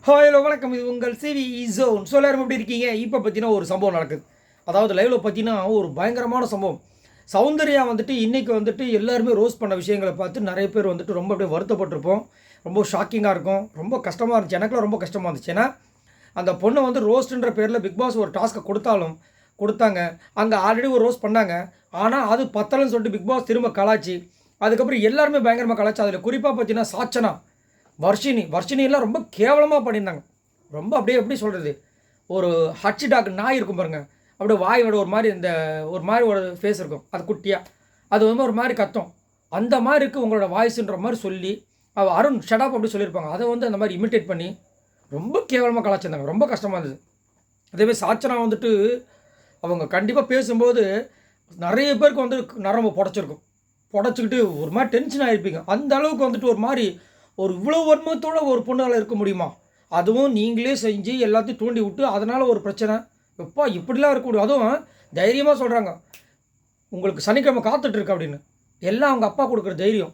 Hello வணக்கம். இது உங்கள் சிவி ஜோன். ஸோ எல்லாரும் எப்படி இருக்கீங்க? இப்போ பார்த்தீங்கன்னா ஒரு சம்பவம் நடக்குது. அதாவது லைவில் பார்த்தீங்கன்னா ஒரு பயங்கரமான சம்பவம். சௌந்தர்யா வந்துட்டு இன்றைக்கி வந்துட்டு எல்லாருமே ரோஸ் பண்ண விஷயங்களை பார்த்து நிறைய பேர் வந்துட்டு ரொம்ப அப்படியே வருத்தப்பட்டிருப்போம். ரொம்ப ஷாக்கிங்காக இருக்கும். ரொம்ப கஷ்டமாக இருந்துச்சு. எனக்குலாம் ரொம்ப கஷ்டமாக இருந்துச்சு. ஏன்னா அந்த பொண்ணை வந்து ரோஸ்ட்டுன்ற பேரில் பிக் பாஸ் ஒரு டாஸ்க்கை கொடுத்தாங்க. அங்கே ஆல்ரெடி ஒரு ரோஸ் பண்ணாங்க. ஆனால் அது பத்தலைன்னு சொல்லிட்டு பிக் பாஸ் திரும்ப கலாச்சி, அதுக்கப்புறம் எல்லாருமே பயங்கரமாக கலாச்சி. அதில் குறிப்பாக பார்த்தீங்கன்னா சாச்சனா, வர்ஷினியெல்லாம் ரொம்ப கேவலமாக பண்ணியிருந்தாங்க. ரொம்ப அப்படியே எப்படி சொல்கிறது, ஒரு ஹட்சி டாக் நாய் இருக்கும் பாருங்கள், அப்படியே வாயோட ஒரு மாதிரி ஒரு ஃபேஸ் இருக்கும், அது குட்டியாக, அது வந்து ஒரு மாதிரி கத்தும், அந்த மாதிரி இருக்குது உங்களோட வாய்ஸுன்ற மாதிரி சொல்லி அருண் ஷடாப் அப்படி சொல்லியிருப்பாங்க. அதை வந்து அந்த மாதிரி இமிட்டேட் பண்ணி ரொம்ப கேவலமாக கலாச்சிருந்தாங்க. ரொம்ப கஷ்டமாக இருந்தது. அதேமாதிரி சாச்சனா வந்துட்டு அவங்க கண்டிப்பாக பேசும்போது நிறைய பேருக்கு வந்து நரம்பு புடச்சிக்கிட்டு ஒரு மாதிரி டென்ஷன் ஆகிருப்பீங்க. அந்த அளவுக்கு வந்துட்டு ஒரு இவ்வளோ வன்மத்தோடு ஒரு பொண்ணால் இருக்க முடியுமா? அதுவும் நீங்களே செஞ்சு எல்லாத்தையும் தூண்டி விட்டு அதனால் ஒரு பிரச்சனை. எப்பா இப்படிலாம் இருக்க முடியும்? அதுவும் தைரியமாக சொல்கிறாங்க, உங்களுக்கு சனிக்கிழமை காத்துட்ருக்கு அப்படின்னு. எல்லாம் அவங்க அப்பா கொடுக்குற தைரியம்.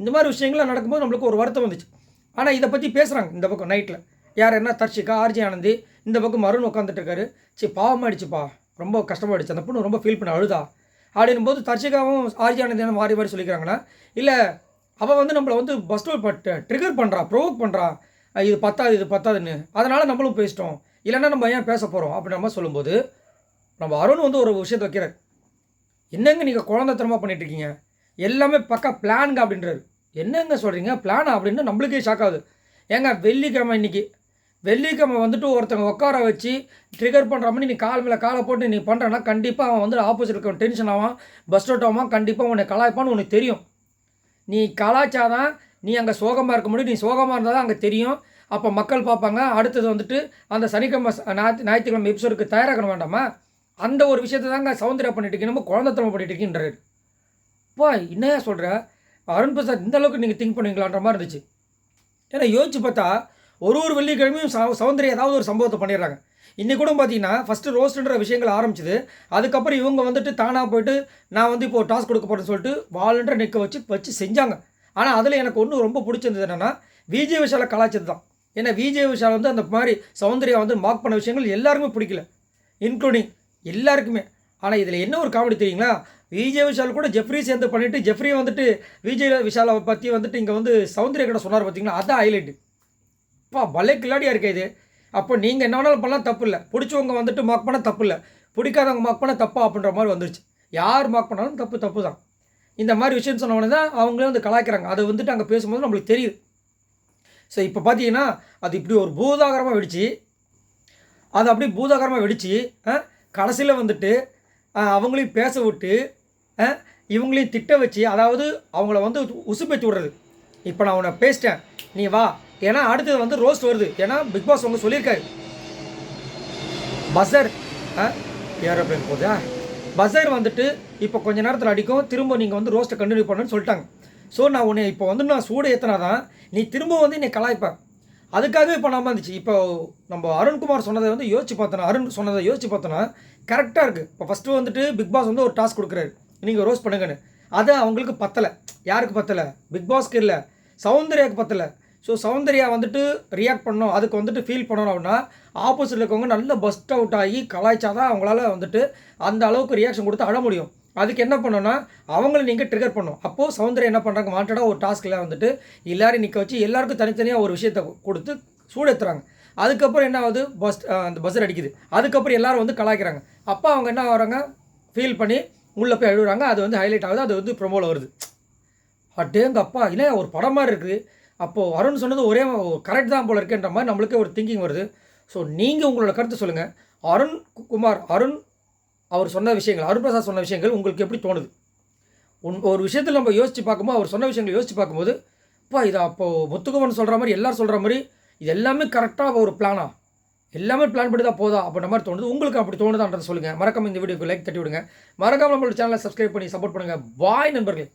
இந்த மாதிரி விஷயங்கள்லாம் நடக்கும்போது நம்மளுக்கு ஒரு வருத்தம் வந்துச்சு. ஆனால் இதை பற்றி பேசுகிறாங்க இந்த பக்கம் நைட்டில். யார் என்ன தர்ஷிகா, ஆர்ஜி ஆனந்தி, இந்த பக்கம் அருண் உட்காந்துட்டுருக்காரு. சரி பாவமாகிடுச்சுப்பா, ரொம்ப கஷ்டமாயிடுச்சு, அந்த பொண்ணு ரொம்ப ஃபீல் பண்ண அழுதா அப்படின்னும் போது தர்ஷிகாவும் ஆர்ஜி ஆனந்தியான மாறி சொல்லிக்கிறாங்கன்னா, இல்லை அவள் வந்து நம்மளை வந்து பஸ் ஸ்டாப் ட்ரிகர் பண்ணுறா, ப்ரோவோக் பண்ணுறா, இது பத்தாதுன்னு, அதனால் நம்மளும் பேசிட்டோம், இல்லைன்னா நம்ம ஏன் பேச போகிறோம் அப்படின்ற மாதிரி சொல்லும்போது, நம்ம அருண் வந்து ஒரு விஷயத்தை வைக்கிறார். என்னங்க நீங்கள் குழந்தைத்தனமாக பண்ணிகிட்ருக்கீங்க, எல்லாமே பக்கா பிளானுங்க அப்படின்றாரு. என்னங்க சொல்கிறீங்க பிளானா அப்படின்னு நம்மளுக்கே ஷாக் ஆகுது. ஏங்க வெள்ளிக்கிழமை வந்துட்டு ஒருத்தவங்க உட்கார வச்சு ட்ரிகர் பண்ணுற மாதிரி நீ கால் மேலே காலை போட்டு நீ பண்ணுறேன்னா கண்டிப்பாக அவன் வந்து ஆப்போசிட் இருக்க டென்ஷன் ஆவான், பஸ் அவுட் ஆவான், கண்டிப்பாக உன்னை கலாய்ப்பான்னு உனக்கு தெரியும். நீ கலாச்சாதான் நீ அங்கே சோகமாக இருக்க முடியும். நீ சோகமாக இருந்தால் தான் அங்கே தெரியும். அப்போ மக்கள் பார்ப்பாங்க. அடுத்தது வந்துட்டு அந்த சனிக்கிழமை ஞாயிற்றுக்கிழமை எபிசோடுக்கு தயாராக வேண்டாமா? அந்த ஒரு விஷயத்தை தாங்க சௌந்தர்யா பண்ணிட்டு இருக்கீங்க, நம்ம குழந்தைத்தனம் பண்ணிட்டு இருக்கீன்றாரு. இப்போ என்னையா சொல்கிற அருண் பிரசாத், இந்த அளவுக்கு நீங்கள் திங்க் பண்ணுவீங்களான்ற மாதிரி இருந்துச்சு. ஏன்னா யோசிச்சு பார்த்தா ஒரு வெள்ளிக்கிழமையும் சௌந்தர்யா ஏதாவது ஒரு சம்பவத்தை பண்ணிடுறாங்க. இன்றைக்கி கூட பார்த்தீங்கன்னா ஃபஸ்ட்டு ரோஸ்ட்டுன்ற விஷயங்கள் ஆரம்பிச்சிது. அதுக்கப்புறம் இவங்க வந்துட்டு தானாக போய்ட்டு நான் வந்து இப்போது டாஸ்க் கொடுக்க போகிறேன்னு சொல்லிட்டு வாலண்டர் நிற்க வச்சு செஞ்சாங்க. ஆனால் அதில் எனக்கு ஒன்று ரொம்ப பிடிச்சிருந்தது என்னென்னா விஜய் விஷாலை கலாச்சது தான். ஏன்னா விஜய் விஷால் வந்து அந்த மாதிரி சௌந்தர்யா வந்து மார்க் பண்ண விஷயங்கள் எல்லாருக்குமே பிடிக்கல, இன்க்ளூடிங் எல்லாருக்குமே. ஆனால் இதில் என்ன ஒரு காமெடி தெரியுங்களா, விஜய் விஷால் கூட ஜெஃப்ரி சேர்ந்து பண்ணிவிட்டு ஜெஃப்ரி வந்துட்டு விஜய் விஷாலை பற்றி வந்துட்டு இங்கே வந்து சௌந்தர்யா கிட்ட சொன்னார் பார்த்தீங்களா, அதுதான் ஹைலைட்டு. அப்பா பலே கில்லாடியாக இருக்கே இது. அப்போ நீங்கள் என்ன வேணாலும் பண்ணலாம், தப்பு இல்லை. பிடிச்சவங்க வந்துட்டு மார்க் பண்ணால் தப்பு இல்லை, பிடிக்காதவங்க மார்க் பண்ணால் தப்பா அப்படின்ற மாதிரி வந்துருச்சு. யார் மார்க் பண்ணாலும் தப்பு தான். இந்த மாதிரி விஷயம் சொன்னவொடனே தான் அவங்களே வந்து கலாய்க்கிறாங்க. அதை வந்துட்டு அங்கே பேசும்போது நம்மளுக்கு தெரியுது. ஸோ இப்போ பார்த்தீங்கன்னா அது இப்படி ஒரு பூதாகரமாக வெடிச்சு கடைசியில் வந்துட்டு அவங்களையும் பேச விட்டு இவங்களையும் திட்ட வச்சு, அதாவது அவங்கள வந்து உசுப்பேற்றி விடுறது. இப்போ நான் உன்னை பேசிட்டேன், நீ வா, ஏன்னா அடுத்தது வந்து ரோஸ்ட் வருது. ஏன்னா பிக் பாஸ் அவங்க சொல்லியிருக்காரு பஸர் ஏரோப்ளேன் போதா, பஸர் வந்துட்டு இப்போ கொஞ்சம் நேரத்தில் அடிக்கும், திரும்ப நீங்கள் வந்து ரோஸ்ட்டை கண்டினியூ பண்ணுன்னு சொல்லிட்டாங்க. ஸோ நான் உன்னை இப்போ வந்து நான் சூடு ஏற்றினா தான் நீ திரும்ப வந்து என்னை கலாய்ப்பேன். அதுக்காகவே இப்போ நம்ம இருந்துச்சு. இப்போ நம்ம அருண்குமார் சொன்னதை வந்து அருண் சொன்னதை யோசிச்சு பார்த்தோன்னா கரெக்டாக இருக்குது. இப்போ ஃபஸ்ட்டு வந்துட்டு பிக் பாஸ் வந்து ஒரு டாஸ்க் கொடுக்குறாரு, நீங்கள் ரோஸ்ட் பண்ணுங்கன்னு. அது அவங்களுக்கு பத்தலை. யாருக்கு பத்தலை? பிக் பாஸ்க்கு இல்லை, சௌந்தர்யாவுக்கு பத்தலை. ஸோ சௌந்தர்யா வந்துட்டு ரியாக்ட் பண்ணணும், அதுக்கு வந்துட்டு ஃபீல் பண்ணணும் அப்படின்னா ஆப்போசிட்டில் இருக்கவங்க நல்ல பஸ்ட் அவுட் ஆகி கலாய்ச்சாதான் அவங்களால வந்துட்டு அந்த அளவுக்கு ரியாக்ஷன் கொடுத்து அழ முடியும். அதுக்கு என்ன பண்ணணும்னா அவங்கள நீங்கள் ட்ரிகர் பண்ணணும். அப்போது சௌந்தர்யா என்ன பண்ணுறாங்க, வாண்டடாக ஒரு டாஸ்கில் வந்துட்டு எல்லோரும் நிற்க வச்சு எல்லாருக்கும் தனித்தனியாக ஒரு விஷயத்தை கொடுத்து சூடேற்றுறாங்க. அதுக்கப்புறம் என்ன ஆகுது, அந்த பஸ்ஸர் அடிக்குது. அதுக்கப்புறம் எல்லோரும் வந்து கலாய்க்கிறாங்க. அப்போ அவங்க என்ன ஆகிறாங்க, ஃபீல் பண்ணி உள்ளே போய் அழுகுறாங்க. அது வந்து ஹைலைட் ஆகுது, அது வந்து ப்ரொமோவில் வருது. அட்டேங்க அப்பா, இல்லை ஒரு படம் மாதிரி இருக்குது. அப்போது அருண் சொன்னது ஒரே கரெக்ட் தான் போல இருக்குன்ற மாதிரி நம்மளுக்கே ஒரு திங்கிங் வருது. ஸோ நீங்கள் உங்களோட கருத்து சொல்லுங்கள். அருண் அவர் சொன்ன விஷயங்கள், அருண் பிரசாத் சொன்ன விஷயங்கள் உங்களுக்கு எப்படி தோணுது? ஒரு விஷயத்தில் நம்ம யோசித்து பார்க்கும்போது, அவர் சொன்ன விஷயங்கள் யோசித்து பார்க்கும்போது, இதை அப்போது முத்துக்குமரன் சொல்கிற மாதிரி எல்லோரும் சொல்கிற மாதிரி இது எல்லாமே கரெக்டாக ஒரு பிளானா, எல்லாமே பிளான் பண்ணி தான் போதா அப்படின்ற மாதிரி தோணுது. உங்களுக்கு அப்படி தோணுதான்றதை சொல்லுங்கள். மறக்காமல் இந்த வீடியோக்கு லைக் தட்டி விடுங்க. மறக்காமல் நம்மளோட சேனலை சப்ஸ்கிரைப் பண்ணி சப்போர்ட் பண்ணுங்கள். பாய் நண்பர்களே.